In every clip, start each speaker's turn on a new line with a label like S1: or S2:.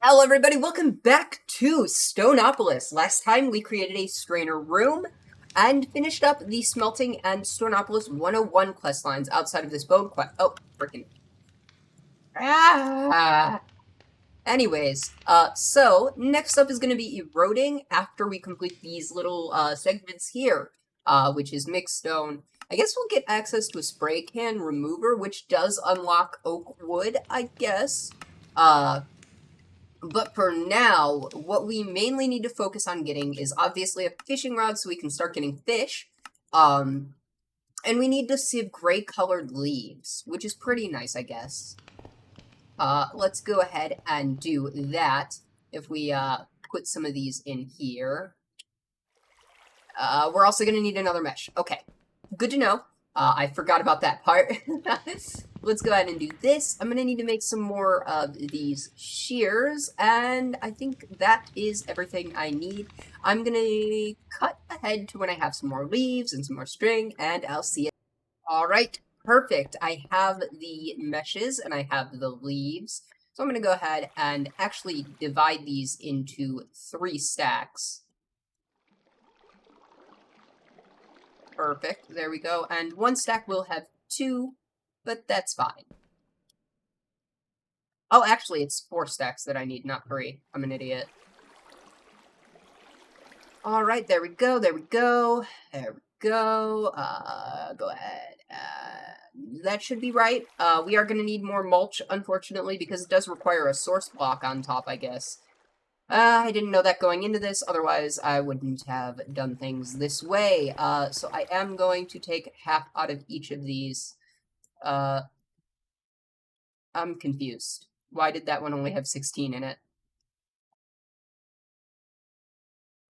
S1: Hello everybody, welcome back to Stoneopolis. Last time we created a strainer room and finished up the Smelting and Stoneopolis 101 quest lines outside of this bone quest. Oh, freaking. Anyways, so next up is going to be eroding after we complete these little segments here, which is mixed stone. I guess we'll get access to a spray can remover, which does unlock oak wood, I guess. But for now, what we mainly need to focus on getting is obviously a fishing rod so we can start getting fish. And we need to sieve gray-colored leaves, which is pretty nice, I guess. Let's go ahead and do that. If we put some of these in here. We're also going to need another mesh. Okay, good to know. I forgot about that part. Let's go ahead and do this. I'm going to need to make some more of these shears, and I think that is everything I need. I'm going to cut ahead to when I have some more leaves and some more string, and I'll see you. All right, perfect. I have the meshes, and I have the leaves. So I'm going to go ahead and actually divide these into 3 stacks. Perfect, there we go. And 1 stack will have 2, but that's fine. Oh, actually, it's 4 stacks that I need, not 3. I'm an idiot. Alright, there we go, there we go. There we go. Go ahead. That should be right. We are going to need more mulch, unfortunately, because it does require a source block on top, I guess. I didn't know that going into this, otherwise I wouldn't have done things this way. So I am going to take half out of each of these. I'm confused. Why did that one only have 16 in it?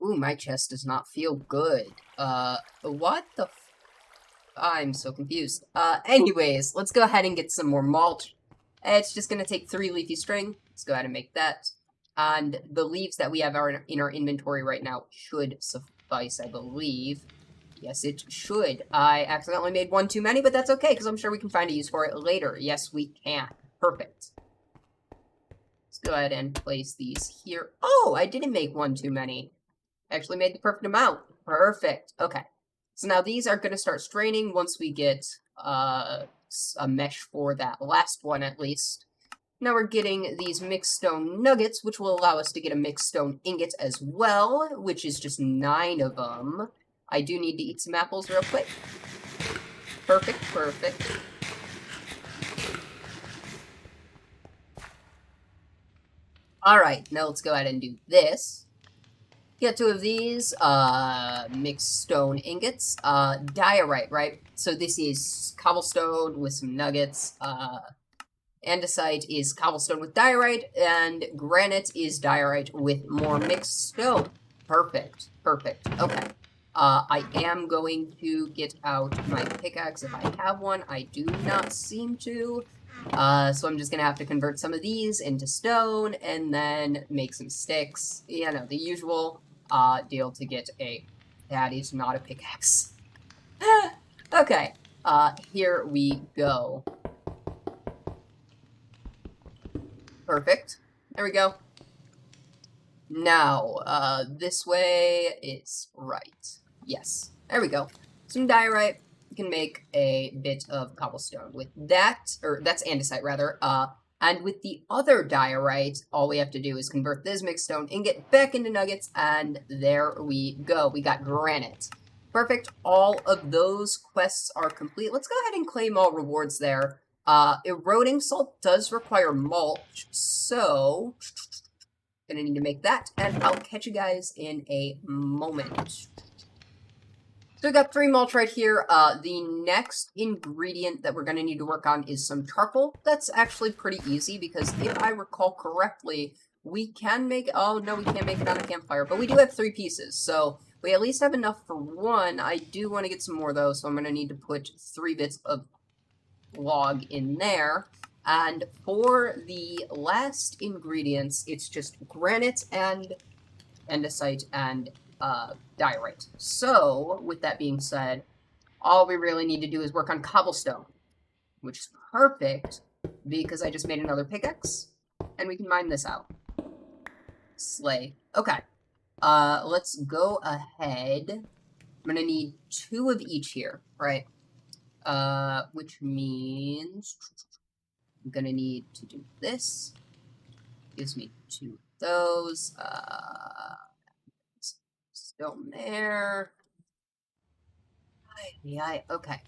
S1: Ooh, my chest does not feel good. What the I'm so confused. Anyways, let's go ahead and get some more mulch. It's just gonna take 3 leafy string. Let's go ahead and make that. And the leaves that we have in our inventory right now should suffice, I believe. Yes, it should. I accidentally made 1 too many, but that's okay, because I'm sure we can find a use for it later. Yes, we can. Perfect. Let's go ahead and place these here. Oh, I didn't make 1 too many. I actually made the perfect amount. Perfect. Okay. So now these are going to start straining once we get a mesh for that last one, at least. Now we're getting these mixed stone nuggets, which will allow us to get a mixed stone ingot as well, which is just 9 of them. I do need to eat some apples real quick. Perfect, perfect. Alright, now let's go ahead and do this. Get 2 of these, mixed stone ingots. Diorite, right? So this is cobblestone with some nuggets. Andesite is cobblestone with diorite, and granite is diorite with more mixed stone. Perfect, perfect. Okay. I am going to get out my pickaxe if I have one. I do not seem to. So I'm just gonna have to convert some of these into stone, and then make some sticks. You know, the usual deal to get a... That is not a pickaxe. Okay, here we go. Perfect. There we go. Now, this way is right. Yes. There we go. Some diorite. We can make a bit of cobblestone with that, or that's andesite rather. And with the other diorite, all we have to do is convert this mixed stone ingot back into nuggets, and there we go. We got granite. Perfect. All of those quests are complete. Let's go ahead and claim all rewards there. Eroding salt does require mulch, so gonna need to make that, and I'll catch you guys in a moment. So we got 3 mulch right here. The next ingredient that we're gonna need to work on is some charcoal. That's actually pretty easy, because if I recall correctly, we can make... Oh, no, we can't make it on a campfire, but we do have 3 pieces, so we at least have enough for 1. I do want to get some more, though, so I'm gonna need to put 3 bits of log in there. And for the last ingredients, it's just granite and andesite and diorite. So, with that being said, all we really need to do is work on cobblestone, which is perfect because I just made another pickaxe, and we can mine this out. Slay. Okay. Let's go ahead. I'm gonna need 2 of each here, right? Which means I'm gonna need to do this. Gives me 2 of those. Stone there. Yeah, okay.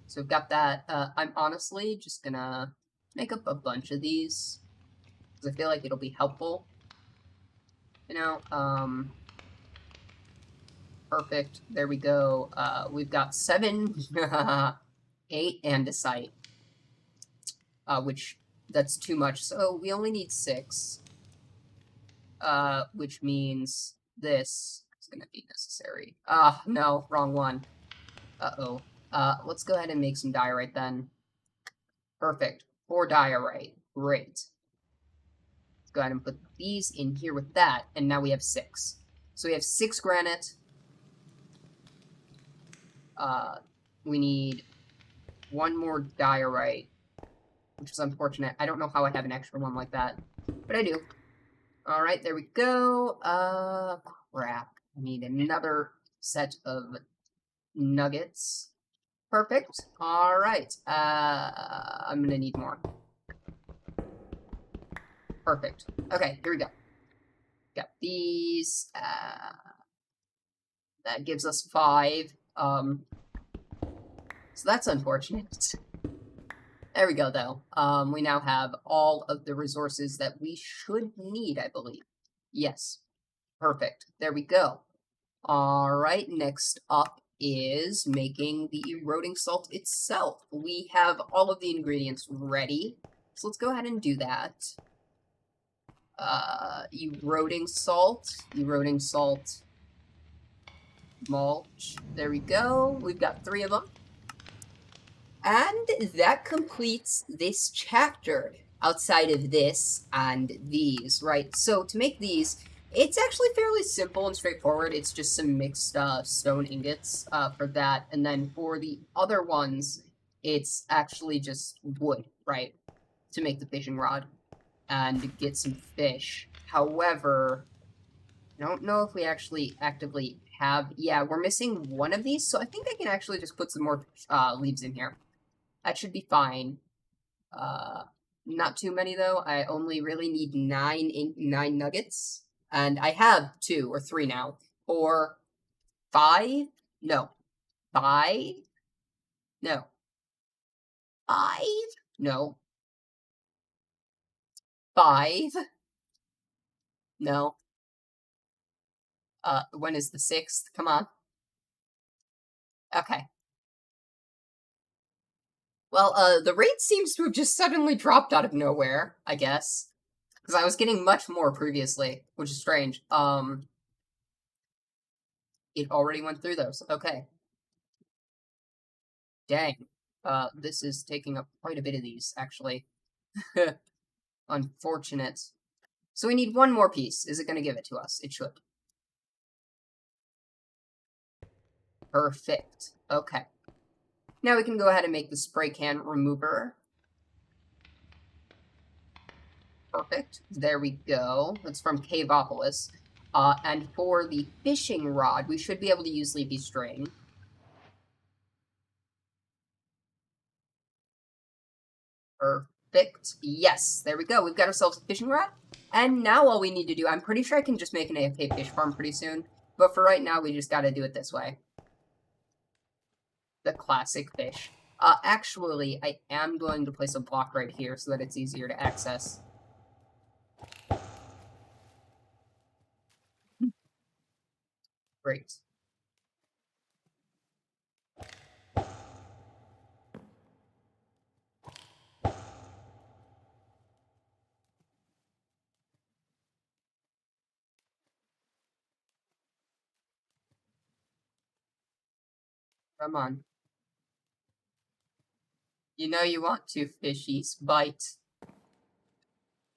S1: So we've got that. I'm honestly just gonna make up a bunch of these because I feel like it'll be helpful. You know, perfect. There we go. We've got 7, 8 andesite, which that's too much. So we only need 6, which means this is gonna be necessary. Ah, no, wrong one. Uh-oh. Let's go ahead and make some diorite then. Perfect. 4 diorite. Great. Let's go ahead and put these in here with that, and now we have 6. So we have 6 granite. We need 1 more diorite, which is unfortunate. I don't know how I have an extra one like that, but I do. Alright, there we go. Crap. I need another set of nuggets. Perfect. Alright. I'm gonna need more. Perfect. Okay, here we go. Got these. That gives us 5. So that's unfortunate. There we go, though. We now have all of the resources that we should need, I believe. Yes. Perfect. There we go. Alright, next up is making the eroding salt itself. We have all of the ingredients ready, so let's go ahead and do that. Eroding salt, mulch. There we go. We've got 3 of them. And that completes this chapter outside of this and these, right? So to make these, it's actually fairly simple and straightforward. It's just some mixed stone ingots for that. And then for the other ones, it's actually just wood, right? To make the fishing rod and get some fish. However, I don't know if we actually actively have... Yeah, we're missing one of these, so I think I can actually just put some more leaves in here. That should be fine. Not too many, though. I only really need 9 nuggets. And I have 2 or 3 now. Or 5? No. 5? No. 5? No. 5? No. When is the 6th? Come on. Okay. Well, the rate seems to have just suddenly dropped out of nowhere, I guess. Because I was getting much more previously, which is strange. It already went through those. Okay. Dang. This is taking up quite a bit of these, actually. Unfortunate. So we need 1 more piece. Is it going to give it to us? It should. Perfect. Okay. Now we can go ahead and make the spray can remover. Perfect. There we go. That's from Stoneopolis. And for the fishing rod, we should be able to use leafy string. Perfect. Yes, there we go. We've got ourselves a fishing rod. And now all we need to do, I'm pretty sure I can just make an AFK fish farm pretty soon. But for right now, we just gotta do it this way. The classic fish. Actually, I am going to place a block right here so that it's easier to access. Great. Come on. You know you want to, fishies. Bite.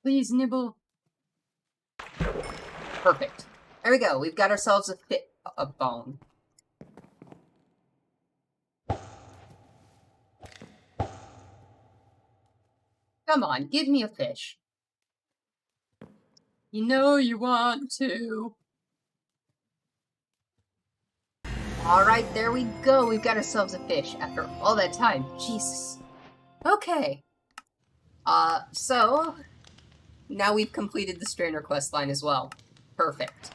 S1: Please nibble. Perfect. There we go. We've got ourselves a bone. Come on, give me a fish. You know you want to. Alright, there we go. We've got ourselves a fish after all that time. Jesus. Okay. So now we've completed the strainer quest line as well. Perfect.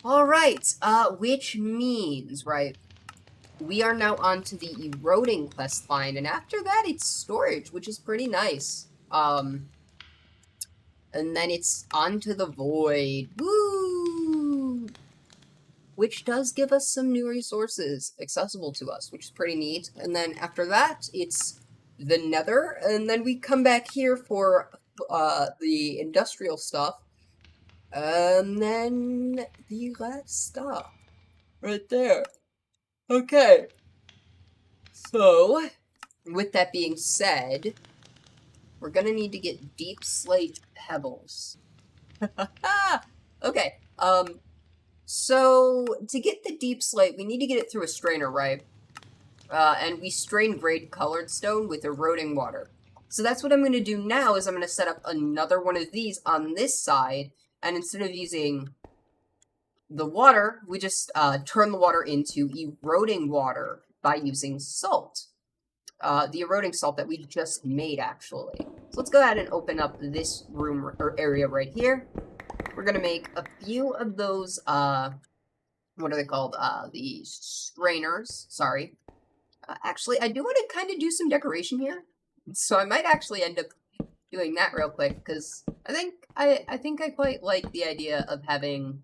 S1: Alright, which means, right, we are now on to the eroding quest line, and after that it's storage, which is pretty nice. And then it's on to the void. Woo! Which does give us some new resources accessible to us, which is pretty neat. And then after that, it's the nether, and then we come back here for the industrial stuff, and then the last stuff. Right there. Okay. So, with that being said, we're gonna need to get deep slate pebbles. Okay, so to get the deep slate, we need to get it through a strainer, right? And we strain grade colored stone with eroding water. So that's what I'm going to do now, is I'm going to set up another one of these on this side, and instead of using the water, we just turn the water into eroding water by using salt. The eroding salt that we just made, actually. So let's go ahead and open up this room or area right here. We're going to make a few of those, what are they called? The strainers, sorry. Actually, I do want to kind of do some decoration here. So I might actually end up doing that real quick, because I think I quite like the idea of having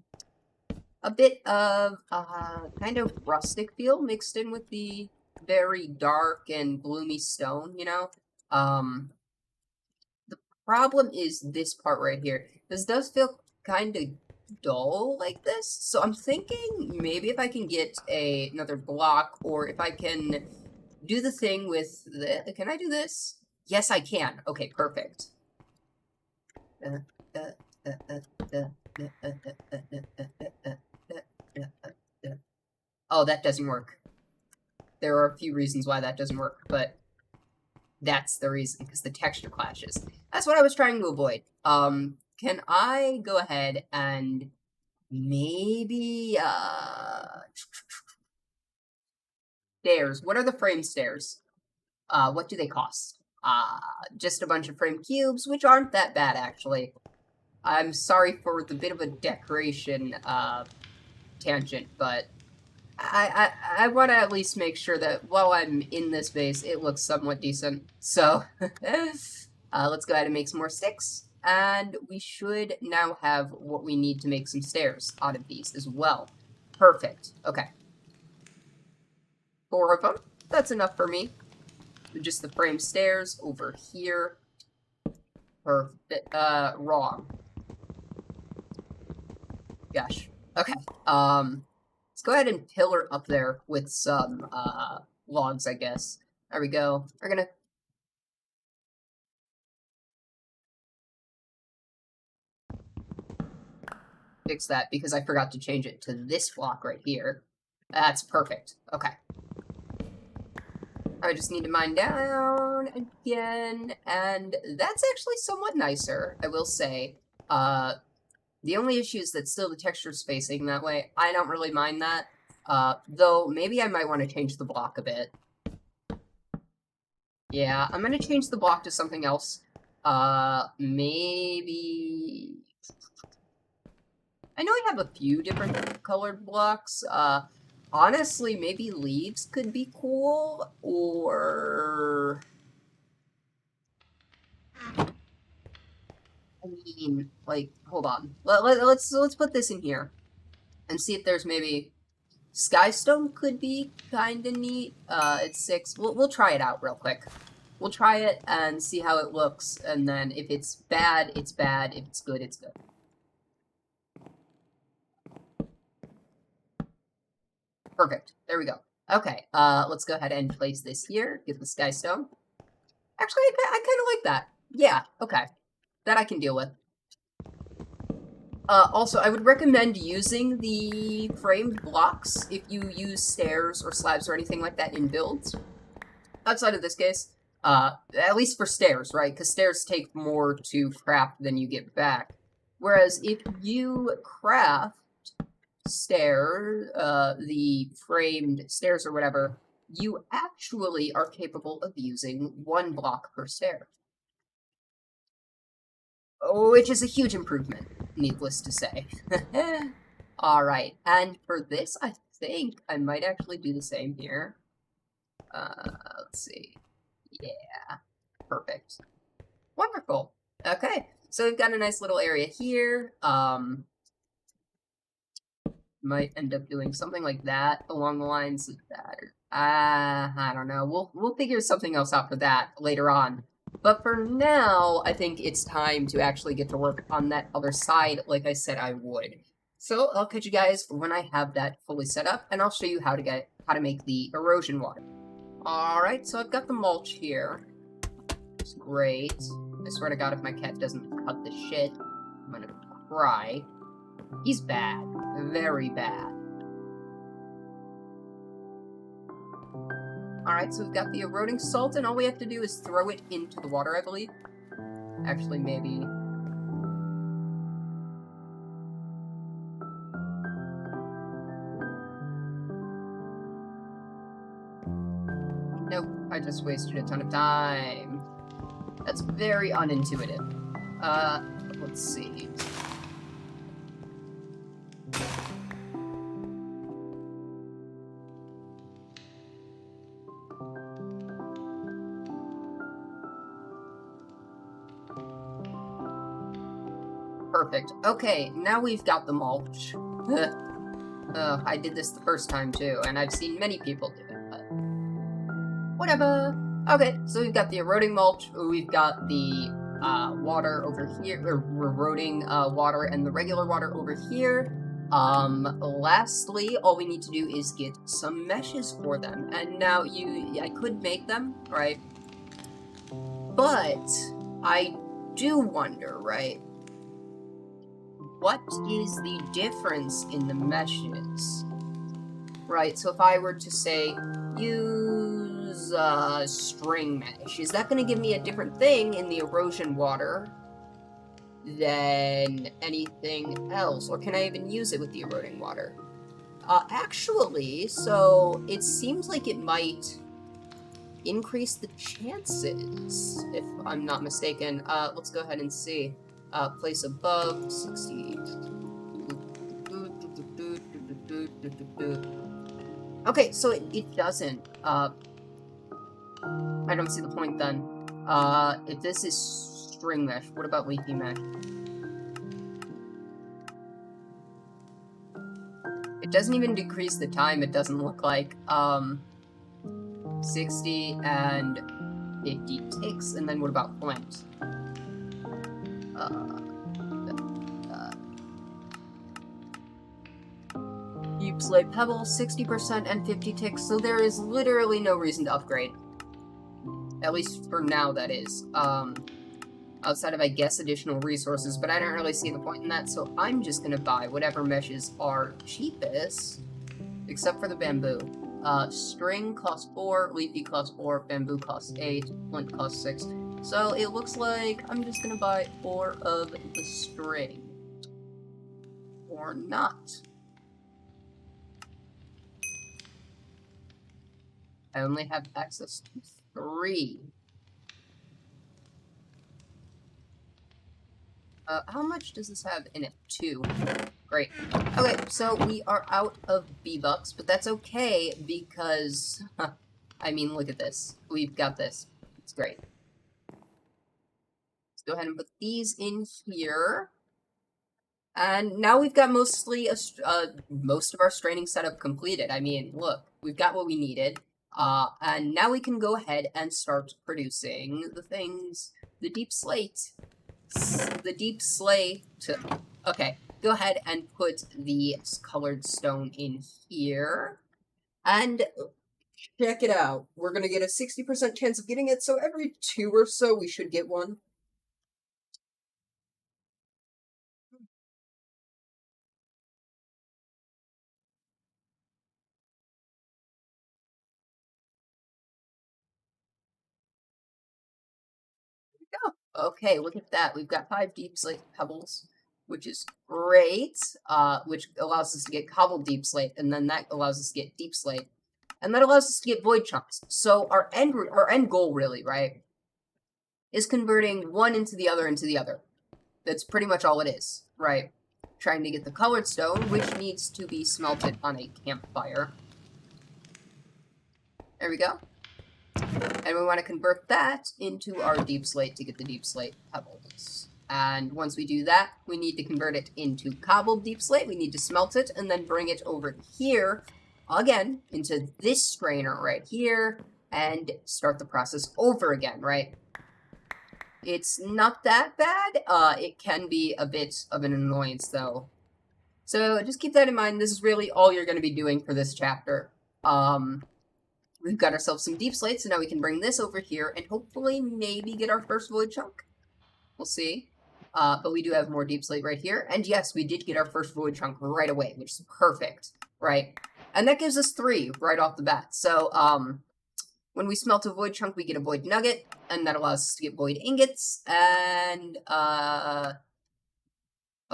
S1: a bit of kind of rustic feel mixed in with the very dark and gloomy stone, you know? The problem is this part right here. This does feel kind of dull like this, so I'm thinking maybe if I can get another block, or if I can do the thing with the... Can I do this? Yes, I can. Okay, perfect. Oh, that doesn't work. There are a few reasons why that doesn't work, but that's the reason, because the texture clashes. That's what I was trying to avoid. Can I go ahead and maybe, stairs. What are the frame stairs? What do they cost? Just a bunch of frame cubes, which aren't that bad, actually. I'm sorry for the bit of a decoration, tangent, but I want to at least make sure that while I'm in this base, it looks somewhat decent. So, let's go ahead and make some more sticks. And we should now have what we need to make some stairs out of these as well. Perfect. Okay. 4 of them. That's enough for me. Just the frame stairs over here. Perfect. Wrong. Gosh. Okay. Let's go ahead and pillar up there with some, logs, I guess. There we go. We're gonna... fix that, because I forgot to change it to this block right here. That's perfect. Okay. I just need to mine down again, and that's actually somewhat nicer, I will say. The only issue is that still the texture's facing that way. I don't really mind that, though maybe I might want to change the block a bit. Yeah, I'm gonna change the block to something else. Maybe... I know I have a few different colored blocks. Honestly, maybe leaves could be cool, or... I mean, like, hold on. Let's put this in here and see if there's maybe... Skystone could be kind of neat. It's 6. We'll try it out real quick. We'll try it and see how it looks, and then if it's bad, it's bad. If it's good, it's good. Perfect. There we go. Okay, let's go ahead and place this here. Get the skystone. Actually, I kind of like that. Yeah, okay. That I can deal with. Also, I would recommend using the framed blocks if you use stairs or slabs or anything like that in builds. Outside of this case, At least for stairs, right? Because stairs take more to craft than you get back. Whereas if you craft the framed stairs or whatever, you actually are capable of using 1 block per stair. Which is a huge improvement, needless to say. Alright, and for this, I think I might actually do the same here. Let's see. Yeah, perfect. Wonderful. Okay, so we've got a nice little area here. Might end up doing something like that along the lines of that. Or, I don't know. We'll figure something else out for that later on. But for now, I think it's time to actually get to work on that other side, like I said I would. So I'll catch you guys when I have that fully set up, and I'll show you how to make the erosion water. All right, so I've got the mulch here. It's great. I swear to God, if my cat doesn't cut the shit, I'm gonna cry. He's bad. Very bad. Alright, so we've got the eroding salt, and all we have to do is throw it into the water, I believe. Actually, maybe... Nope, I just wasted a ton of time. That's very unintuitive. Let's see. Perfect. Okay, now we've got the mulch. I did this the first time too, and I've seen many people do it, but... whatever. Okay, so we've got the eroding mulch, we've got the water over here, or eroding water and the regular water over here. Lastly, all we need to do is get some meshes for them. And now I could make them, right? But I do wonder, right? What is the difference in the meshes? Right, so if I were to say, use string mesh, is that going to give me a different thing in the erosion water than anything else? Or can I even use it with the eroding water? Actually, so it seems like it might increase the chances, if I'm not mistaken. Let's go ahead and see. Place above 60. Okay, so it doesn't. I don't see the point then. If this is string mesh, what about leafy mesh? It doesn't even decrease the time, it doesn't look like. 60 and 50 ticks, and then what about flint? Deep slate pebble, 60% and 50 ticks, so there is literally no reason to upgrade. At least for now, that is. Outside of, I guess, additional resources, but I don't really see the point in that, so I'm just gonna buy whatever meshes are cheapest, except for the bamboo. String costs 4, leafy costs 4, bamboo costs 8, flint costs 6. So it looks like I'm just gonna buy 4 of the string. Or not. I only have access to 3. How much does this have in it? 2. Great. Okay, so we are out of V-Bucks, but that's okay because, I mean, look at this. We've got this. It's great. Let's go ahead and put these in here. And now we've got most of our straining setup completed. I mean, look, we've got what we needed. And now we can go ahead and start producing the things, the deep slate. Okay, go ahead and put the colored stone in here. And check it out. We're going to get a 60% chance of getting it, so every 2 or so we should get one. Okay, look at that. We've got 5 deep slate pebbles, which is great, which allows us to get cobbled deep slate, and then that allows us to get deep slate, and that allows us to get void chunks. So our end goal, really, right, is converting one into the other into the other. That's pretty much all it is, right? Trying to get the colored stone, which needs to be smelted on a campfire. There we go. And we want to convert that into our deep slate to get the deep slate pebbles. And once we do that, we need to convert it into cobbled deep slate. We need to smelt it and then bring it over here again into this strainer right here and start the process over again, right? It's not that bad. It can be a bit of an annoyance though. So just keep that in mind. This is really all you're going to be doing for this chapter. We've got ourselves some deep slates, so now we can bring this over here and hopefully maybe get our first void chunk. We'll see. But we do have more deep slate right here. And yes, we did get our first void chunk right away, which is perfect, right? And that gives us 3 right off the bat. So when we smelt a void chunk, we get a void nugget, and that allows us to get void ingots, and a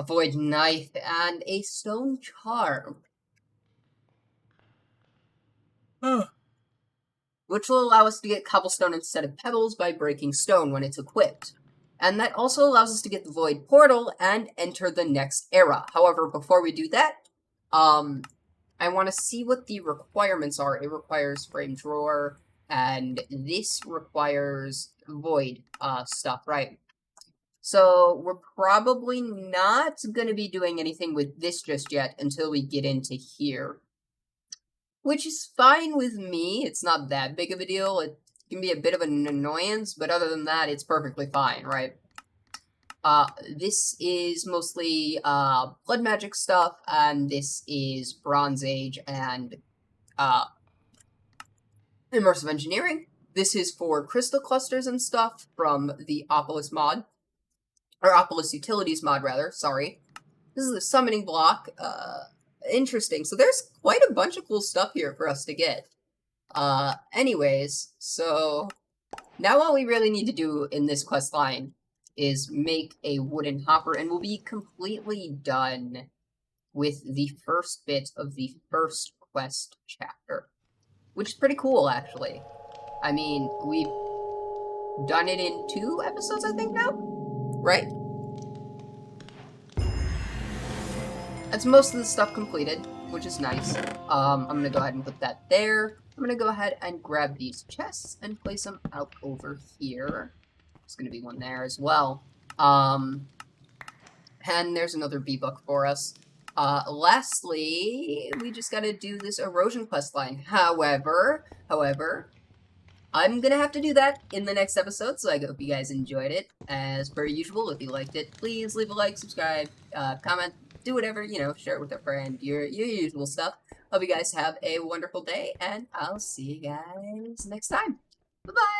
S1: void knife, and a stone charm. Which will allow us to get cobblestone instead of pebbles by breaking stone when it's equipped. And that also allows us to get the void portal and enter the next era. However, before we do that, I want to see what the requirements are. It requires frame drawer, and this requires void stuff, right? So we're probably not going to be doing anything with this just yet until we get into here. Which is fine with me. It's not that big of a deal. It can be a bit of an annoyance, but other than that, it's perfectly fine, right? This is mostly blood magic stuff, and this is Bronze Age and immersive engineering. This is for crystal clusters and stuff from the Opolis mod. Or Opolis Utilities mod, rather. Sorry. This is the summoning block. Interesting. So there's quite a bunch of cool stuff here for us to get. Anyways, so now all we really need to do in this quest line is make a wooden hopper, and we'll be completely done with the first bit of the first quest chapter, which is pretty cool, actually. I mean, we've done it in 2 episodes, I think, now? Right? That's most of the stuff completed, which is nice. I'm gonna go ahead and put that there. I'm gonna go ahead and grab these chests and place them out over here. There's gonna be one there as well. And there's another B-book for us. Lastly, we just gotta do this erosion quest line. However, I'm gonna have to do that in the next episode, so I hope you guys enjoyed it. As per usual, if you liked it, please leave a like, subscribe, comment, do whatever, you know, share it with a friend, your usual stuff. Hope you guys have a wonderful day, and I'll see you guys next time. Bye-bye!